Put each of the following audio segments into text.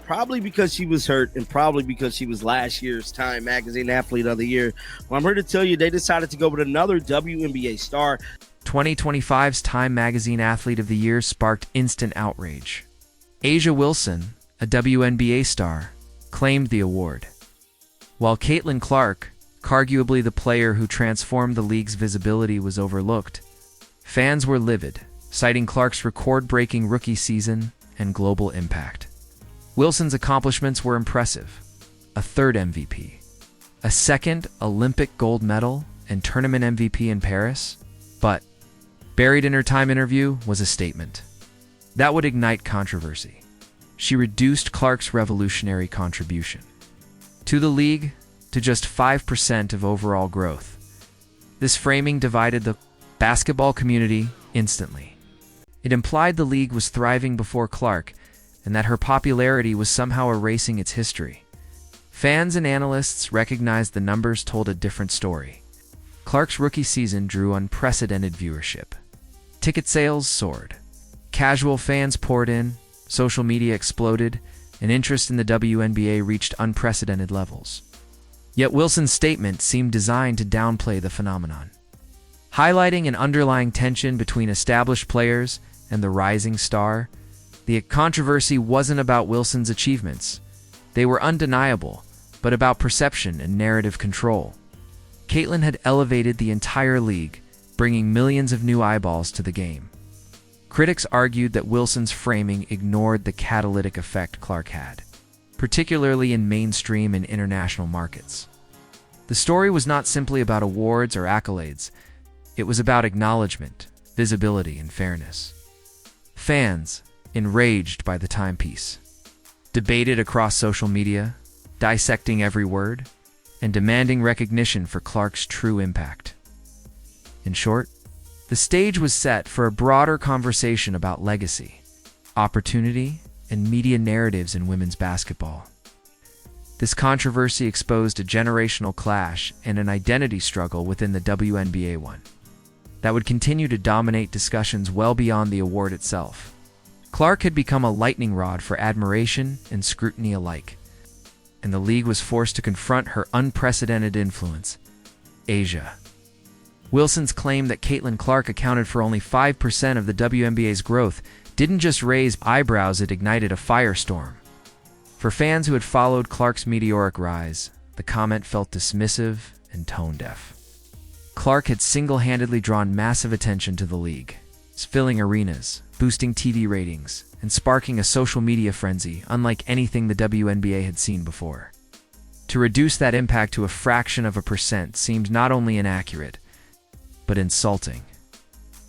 probably because she was hurt and probably because she was last year's Time Magazine Athlete of the Year. Well, I'm here to tell you they decided to go with another WNBA star. 2025's Time Magazine Athlete of the Year sparked instant outrage. A'ja Wilson, a WNBA star, claimed the award, while Caitlin Clark, arguably the player who transformed the league's visibility, was overlooked. Fans were livid, citing Clark's record-breaking rookie season and global impact. Wilson's accomplishments were impressive: a third MVP, a second Olympic gold medal, and tournament MVP in Paris. But buried in her Time interview was a statement that would ignite controversy. She reduced Clark's revolutionary contribution to the league to just 5% of overall growth. This framing divided the basketball community instantly. It implied the league was thriving before Clark, and that her popularity was somehow erasing its history. Fans and analysts recognized the numbers told a different story. Clark's rookie season drew unprecedented viewership. Ticket sales soared. Casual fans poured in, social media exploded, and interest in the WNBA reached unprecedented levels. Yet Wilson's statement seemed designed to downplay the phenomenon, highlighting an underlying tension between established players and the rising star. The controversy wasn't about Wilson's achievements. They were undeniable, but about perception and narrative control. Caitlin had elevated the entire league, bringing millions of new eyeballs to the game. Critics argued that Wilson's framing ignored the catalytic effect Clark had, particularly in mainstream and international markets. The story was not simply about awards or accolades. It was about acknowledgement, visibility, and fairness. Fans, enraged by the timepiece, debated across social media, dissecting every word, and demanding recognition for Clark's true impact. In short, the stage was set for a broader conversation about legacy, opportunity, and media narratives in women's basketball. This controversy exposed a generational clash and an identity struggle within the WNBA one that would continue to dominate discussions well beyond the award itself. Clark had become a lightning rod for admiration and scrutiny alike, and the league was forced to confront her unprecedented influence. A'ja Wilson's claim that Caitlin Clark accounted for only 5% of the WNBA's growth didn't just raise eyebrows, it ignited a firestorm. For fans who had followed Clark's meteoric rise, the comment felt dismissive and tone-deaf. Clark had single-handedly drawn massive attention to the league, filling arenas, boosting TV ratings, and sparking a social media frenzy unlike anything the WNBA had seen before. To reduce that impact to a fraction of a percent seemed not only inaccurate, but insulting.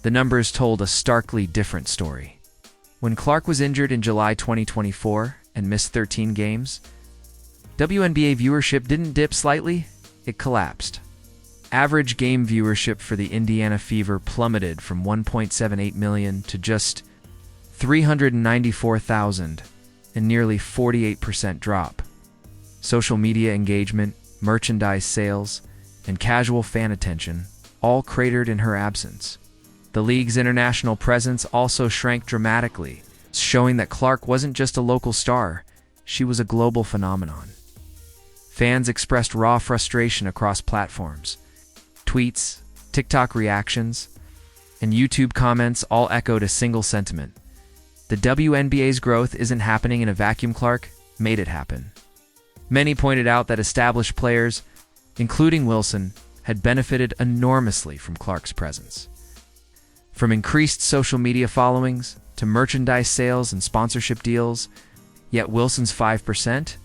The numbers told a starkly different story. When Clark was injured in July 2024 and missed 13 games, WNBA viewership didn't dip slightly, it collapsed. Average game viewership for the Indiana Fever plummeted from 1.78 million to just 394,000, a nearly 48% drop. Social media engagement, merchandise sales, and casual fan attention all cratered in her absence. The league's international presence also shrank dramatically, showing that Clark wasn't just a local star, she was a global phenomenon. Fans expressed raw frustration across platforms. Tweets, TikTok reactions, and YouTube comments all echoed a single sentiment: the WNBA's growth isn't happening in a vacuum. Clark made it happen. Many pointed out that established players, including Wilson, had benefited enormously from Clark's presence. From increased social media followings to merchandise sales and sponsorship deals, yet Wilson's 5%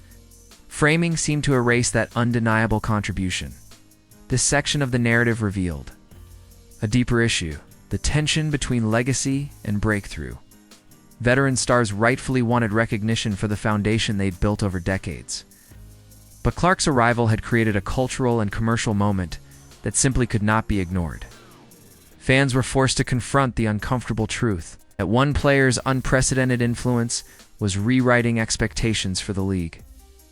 framing seemed to erase that undeniable contribution. This section of the narrative revealed a deeper issue: the tension between legacy and breakthrough. Veteran stars rightfully wanted recognition for the foundation they'd built over decades. But Clark's arrival had created a cultural and commercial moment that simply could not be ignored. Fans were forced to confront the uncomfortable truth that one player's unprecedented influence was rewriting expectations for the league.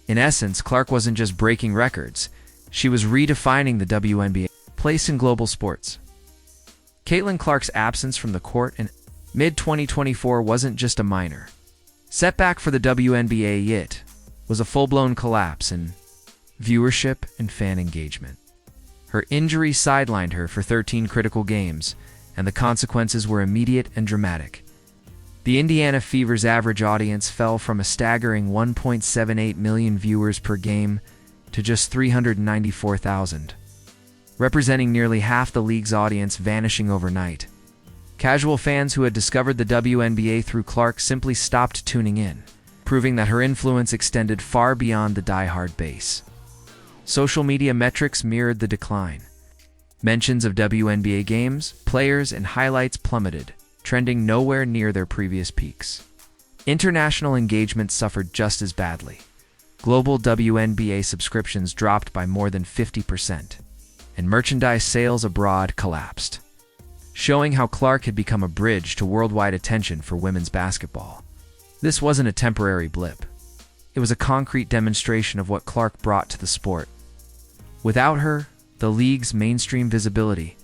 In essence, Clark wasn't just breaking records, she was redefining the WNBA's place in global sports. Caitlin Clark's absence from the court in mid-2024 wasn't just a minor. Setback for the WNBA yet was a full-blown collapse in viewership and fan engagement. Her injury sidelined her for 13 critical games, and the consequences were immediate and dramatic. The Indiana Fever's average audience fell from a staggering 1.78 million viewers per game to just 394,000, representing nearly half the league's audience vanishing overnight. Casual fans who had discovered the WNBA through Clark simply stopped tuning in, proving that her influence extended far beyond the die-hard base. Social media metrics mirrored the decline. Mentions of WNBA games, players, and highlights plummeted, trending nowhere near their previous peaks. International engagement suffered just as badly. Global WNBA subscriptions dropped by more than 50%, and merchandise sales abroad collapsed, showing how Clark had become a bridge to worldwide attention for women's basketball. This wasn't a temporary blip. It was a concrete demonstration of what Clark brought to the sport. Without her, the league's mainstream visibility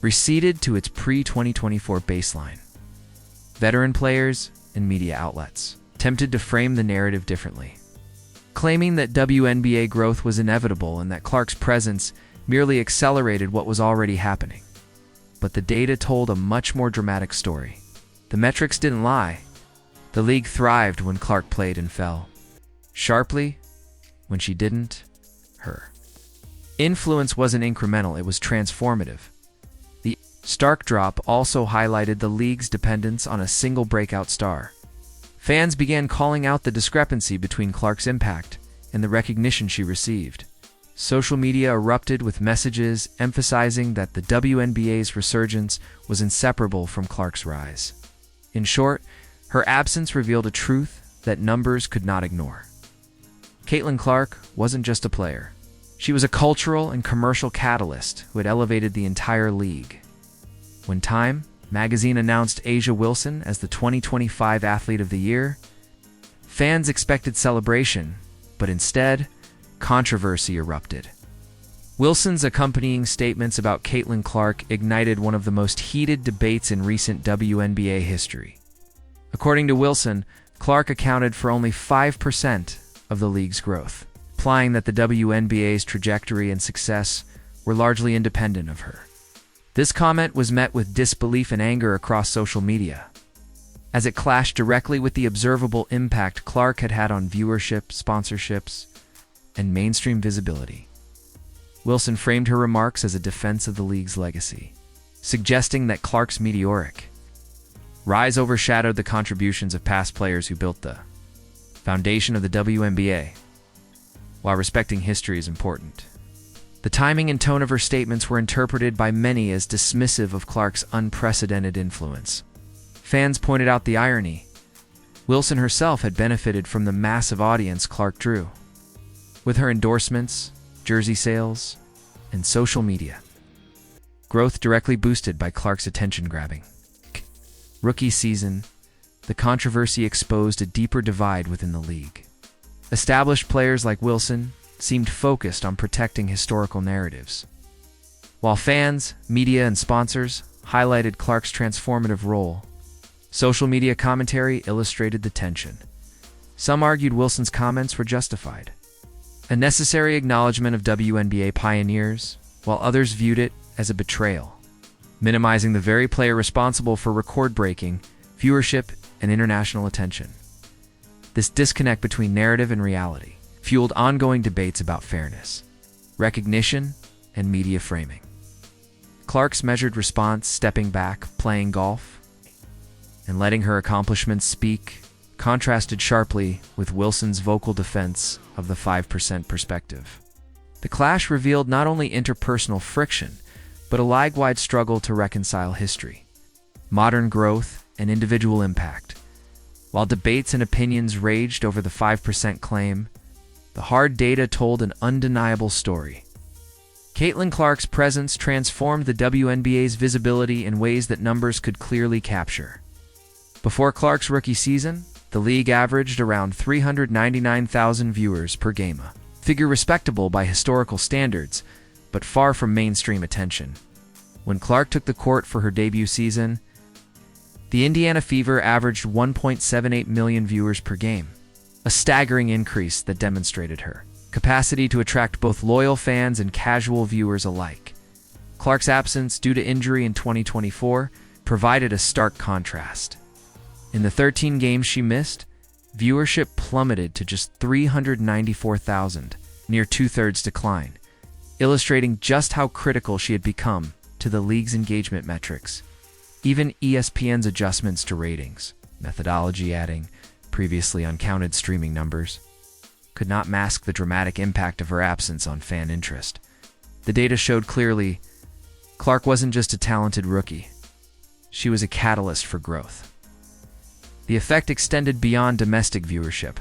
receded to its pre-2024 baseline. Veteran players and media outlets attempted to frame the narrative differently, claiming that WNBA growth was inevitable and that Clark's presence merely accelerated what was already happening. But the data told a much more dramatic story. The metrics didn't lie. The league thrived when Clark played and fell sharply when she didn't. Her influence wasn't incremental, it was transformative. The stark drop also highlighted the league's dependence on a single breakout star. Fans began calling out the discrepancy between Clark's impact and the recognition she received. Social media erupted with messages emphasizing that the WNBA's resurgence was inseparable from Clark's rise. In short, her absence revealed a truth that numbers could not ignore. Caitlin Clark wasn't just a player. She was a cultural and commercial catalyst who had elevated the entire league. When Time magazine announced A'ja Wilson as the 2025 Athlete of the Year, fans expected celebration, but instead, controversy erupted. Wilson's accompanying statements about Caitlin Clark ignited one of the most heated debates in recent WNBA history. According to Wilson, Clark accounted for only 5% of the league's growth, implying that the WNBA's trajectory and success were largely independent of her. This comment was met with disbelief and anger across social media, as it clashed directly with the observable impact Clark had had on viewership, sponsorships, and mainstream visibility. Wilson framed her remarks as a defense of the league's legacy, suggesting that Clark's meteoric rise overshadowed the contributions of past players who built the foundation of the WNBA. While respecting history is important, the timing and tone of her statements were interpreted by many as dismissive of Clark's unprecedented influence. Fans pointed out the irony. Wilson herself had benefited from the massive audience Clark drew, with her endorsements, jersey sales, and social media growth directly boosted by Clark's attention-grabbing rookie season. The controversy exposed a deeper divide within the league. Established players like Wilson seemed focused on protecting historical narratives, while fans, media, and sponsors highlighted Clark's transformative role. Social media commentary illustrated the tension. Some argued Wilson's comments were justified, a necessary acknowledgement of WNBA pioneers, while others viewed it as a betrayal, minimizing the very player responsible for record-breaking viewership and international attention. This disconnect between narrative and reality fueled ongoing debates about fairness, recognition, and media framing. Clark's measured response, stepping back, playing golf, and letting her accomplishments speak, contrasted sharply with Wilson's vocal defense of the 5% perspective. The clash revealed not only interpersonal friction, but a league-wide struggle to reconcile history, modern growth, and individual impact. While debates and opinions raged over the 5% claim, the hard data told an undeniable story. Caitlin Clark's presence transformed the WNBA's visibility in ways that numbers could clearly capture. Before Clark's rookie season, the league averaged around 399,000 viewers per game, a figure respectable by historical standards, but far from mainstream attention. When Clark took the court for her debut season, The Indiana Fever averaged 1.78 million viewers per game, a staggering increase that demonstrated her capacity to attract both loyal fans and casual viewers alike. Clark's absence due to injury in 2024 provided a stark contrast. In the 13 games she missed, viewership plummeted to just 394,000, near two-thirds decline, illustrating just how critical she had become to the league's engagement metrics. Even ESPN's adjustments to ratings, methodology adding previously uncounted streaming numbers, could not mask the dramatic impact of her absence on fan interest. The data showed clearly Clark wasn't just a talented rookie. She was a catalyst for growth. The effect extended beyond domestic viewership.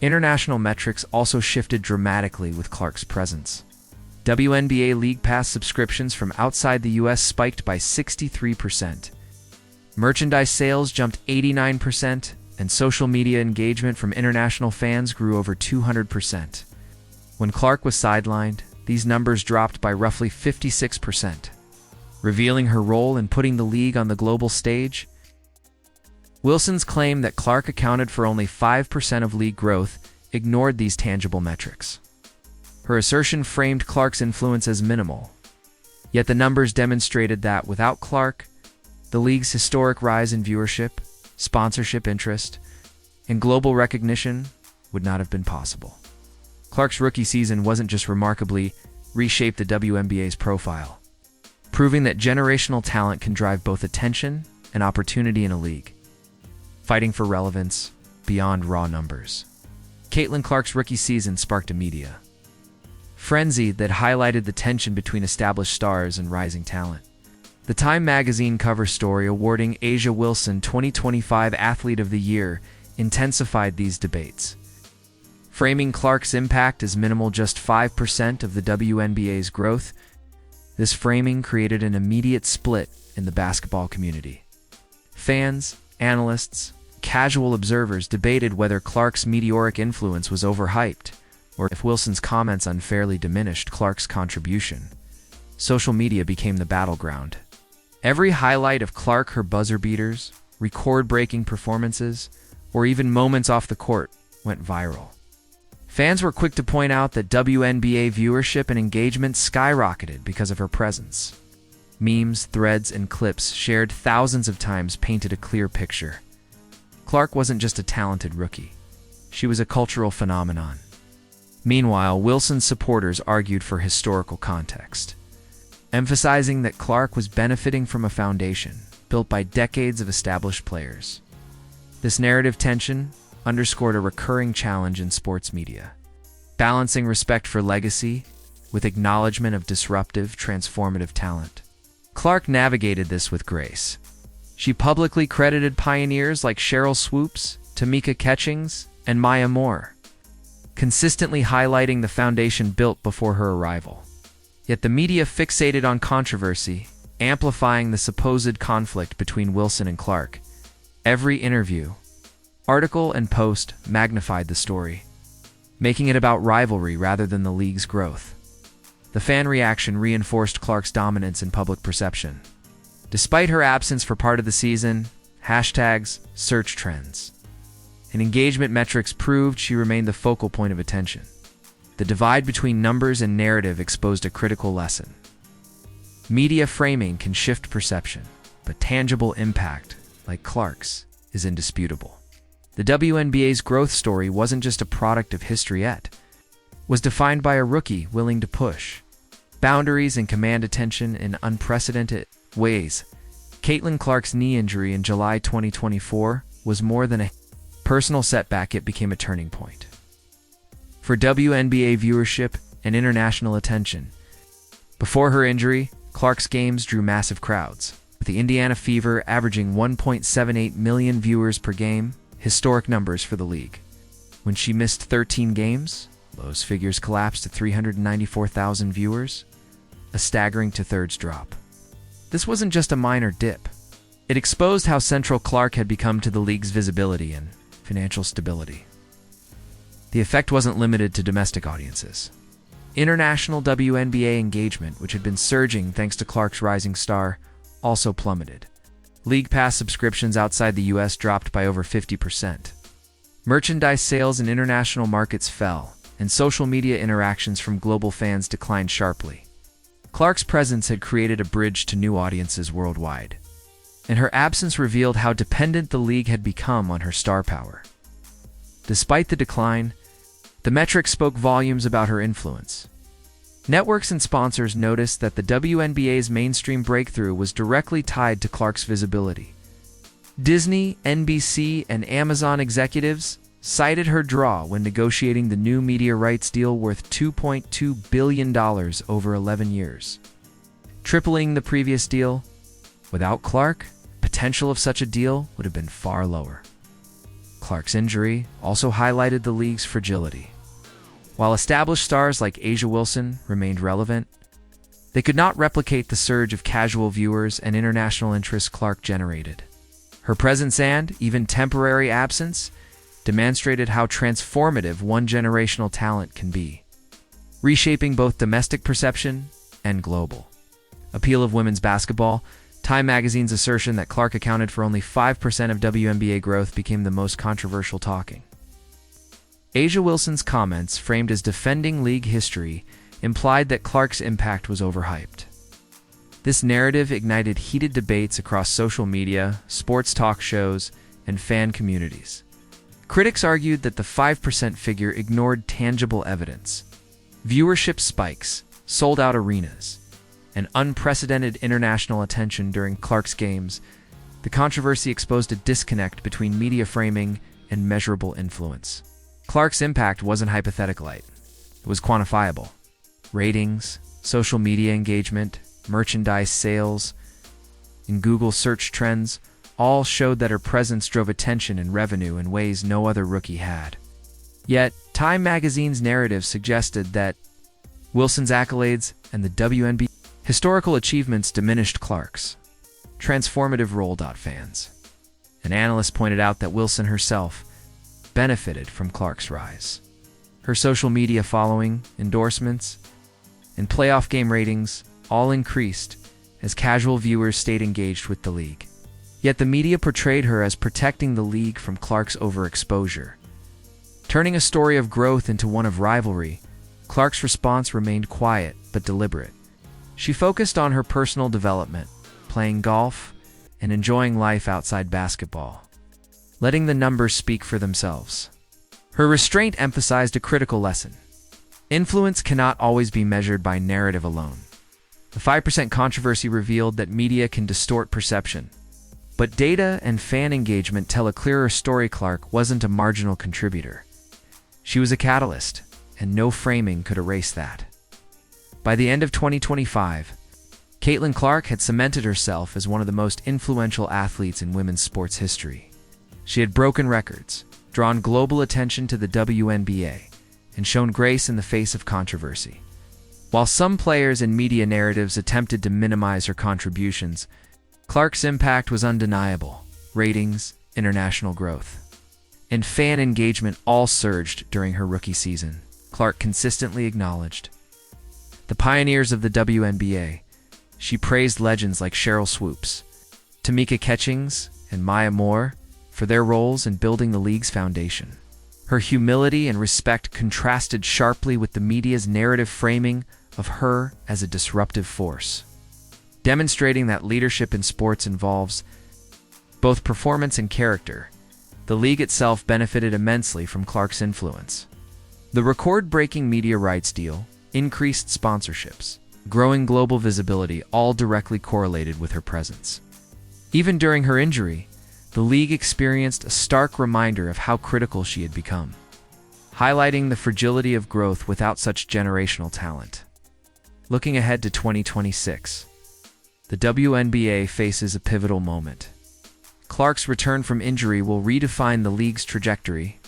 International metrics also shifted dramatically with Clark's presence. WNBA League Pass subscriptions from outside the US spiked by 63%. Merchandise sales jumped 89%, and social media engagement from international fans grew over 200%. When Clark was sidelined, these numbers dropped by roughly 56%, revealing her role in putting the league on the global stage. Wilson's claim that Clark accounted for only 5% of league growth ignored these tangible metrics. Her assertion framed Clark's influence as minimal, yet the numbers demonstrated that without Clark, the league's historic rise in viewership, sponsorship interest, and global recognition would not have been possible. Clark's rookie season wasn't just remarkably reshaped the WNBA's profile, proving that generational talent can drive both attention and opportunity in a league, fighting for relevance beyond raw numbers. Caitlin Clark's rookie season sparked a media frenzy that highlighted the tension between established stars and rising talent. The Time magazine cover story awarding A'ja Wilson 2025 Athlete of the Year intensified these debates, framing Clark's impact as minimal, just 5% of the WNBA's growth. This framing created an immediate split in the basketball community. Fans, analysts, casual observers debated whether Clark's meteoric influence was overhyped, or if Wilson's comments unfairly diminished Clark's contribution. Social media became the battleground. Every highlight of Clark, her buzzer beaters, record-breaking performances, or even moments off the court went viral. Fans were quick to point out that WNBA viewership and engagement skyrocketed because of her presence. Memes, threads, and clips shared thousands of times painted a clear picture. Clark wasn't just a talented rookie. She was a cultural phenomenon. Meanwhile, Wilson's supporters argued for historical context, emphasizing that Clark was benefiting from a foundation built by decades of established players. This narrative tension underscored a recurring challenge in sports media, balancing respect for legacy with acknowledgement of disruptive, transformative talent. Clark navigated this with grace. She publicly credited pioneers like Cheryl Swoops, Tamika Catchings, and Maya Moore, consistently highlighting the foundation built before her arrival. Yet the media fixated on controversy, amplifying the supposed conflict between Wilson and Clark. Every interview, article, and post magnified the story, making it about rivalry rather than the league's growth. The fan reaction reinforced Clark's dominance in public perception. Despite her absence for part of the season, hashtags, search trends, and engagement metrics proved she remained the focal point of attention. The divide between numbers and narrative exposed a critical lesson. Media framing can shift perception, but tangible impact, like Clark's, is indisputable. The WNBA's growth story wasn't just a product of history yet. It was defined by a rookie willing to push boundaries and command attention in unprecedented ways. Caitlin Clark's knee injury in July 2024 was more than a personal setback. It became a turning point for WNBA viewership and international attention. Before her injury, Clark's games drew massive crowds, with the Indiana Fever averaging 1.78 million viewers per game, historic numbers for the league. When she missed 13 games, those figures collapsed to 394,000 viewers, a staggering two-thirds drop. This wasn't just a minor dip. It exposed how central Clark had become to the league's visibility and financial stability. The effect wasn't limited to domestic audiences. International WNBA engagement, which had been surging thanks to Clark's rising star, also plummeted. League Pass subscriptions outside the U.S. dropped by over 50%. Merchandise sales in international markets fell, and social media interactions from global fans declined sharply. Clark's presence had created a bridge to new audiences worldwide, and her absence revealed how dependent the league had become on her star power. Despite the decline, the metrics spoke volumes about her influence. Networks and sponsors noticed that the WNBA's mainstream breakthrough was directly tied to Clark's visibility. Disney, NBC, and Amazon executives cited her draw when negotiating the new media rights deal worth $2.2 billion over 11 years, tripling the previous deal. Without Clark, potential of such a deal would have been far lower. Clark's injury also highlighted the league's fragility. While established stars like A'ja Wilson remained relevant, they could not replicate the surge of casual viewers and international interest Clark generated. Her presence and, even temporary absence, demonstrated how transformative one-generational talent can be, reshaping both domestic perception and global appeal of women's basketball. Time magazine's assertion that Clark accounted for only 5% of WNBA growth became the most controversial talking. A'ja Wilson's comments, framed as defending league history, implied that Clark's impact was overhyped. This narrative ignited heated debates across social media, sports talk shows, and fan communities. Critics argued that the 5% figure ignored tangible evidence: viewership spikes, sold-out arenas, and unprecedented international attention during Clark's games. The controversy exposed a disconnect between media framing and measurable influence. Clark's impact wasn't hypothetical, it was quantifiable. Ratings, social media engagement, merchandise sales, and Google search trends all showed that her presence drove attention and revenue in ways no other rookie had. Yet, Time magazine's narrative suggested that Wilson's accolades and the WNBA historical achievements diminished Clark's transformative role. Fans and analysts pointed out that Wilson herself benefited from Clark's rise. Her social media following, endorsements, and playoff game ratings all increased as casual viewers stayed engaged with the league. Yet the media portrayed her as protecting the league from Clark's overexposure. Turning a story of growth into one of rivalry, Clark's response remained quiet but deliberate. She focused on her personal development, playing golf, and enjoying life outside basketball, letting the numbers speak for themselves. Her restraint emphasized a critical lesson: influence cannot always be measured by narrative alone. The 5% controversy revealed that media can distort perception, but data and fan engagement tell a clearer story. Clark wasn't a marginal contributor. She was a catalyst, and no framing could erase that. By the end of 2025, Caitlin Clark had cemented herself as one of the most influential athletes in women's sports history. She had broken records, drawn global attention to the WNBA, and shown grace in the face of controversy. While some players and media narratives attempted to minimize her contributions, Clark's impact was undeniable. Ratings, international growth, and fan engagement all surged during her rookie season. Clark consistently acknowledged the pioneers of the WNBA. She praised legends like Cheryl Swoops, Tamika Catchings, and Maya Moore for their roles in building the league's foundation. Her humility and respect contrasted sharply with the media's narrative framing of her as a disruptive force, demonstrating that leadership in sports involves both performance and character. The league itself benefited immensely from Clark's influence. The record-breaking media rights deal, increased sponsorships, growing global visibility all directly correlated with her presence. Even during her injury, the league experienced a stark reminder of how critical she had become, highlighting the fragility of growth without such generational talent. Looking ahead to 2026, the WNBA faces a pivotal moment. Clark's return from injury will redefine the league's trajectory,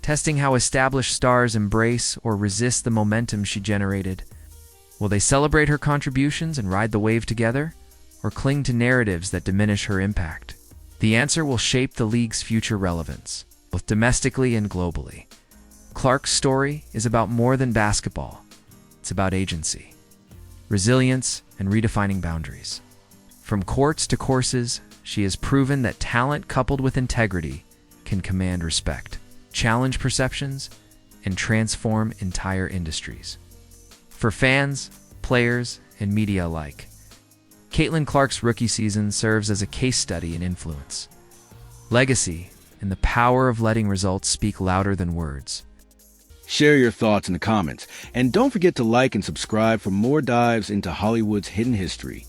testing how established stars embrace or resist the momentum she generated. Will they celebrate her contributions and ride the wave together, or cling to narratives that diminish her impact? The answer will shape the league's future relevance, both domestically and globally. Clark's story is about more than basketball. It's about agency, resilience, and redefining boundaries. From courts to courses, she has proven that talent coupled with integrity can command respect, challenge perceptions, and transform entire industries. For fans, players, and media alike, Caitlin Clark's rookie season serves as a case study in influence, legacy, and the power of letting results speak louder than words. Share your thoughts in the comments, and don't forget to like and subscribe for more dives into Hollywood's hidden history.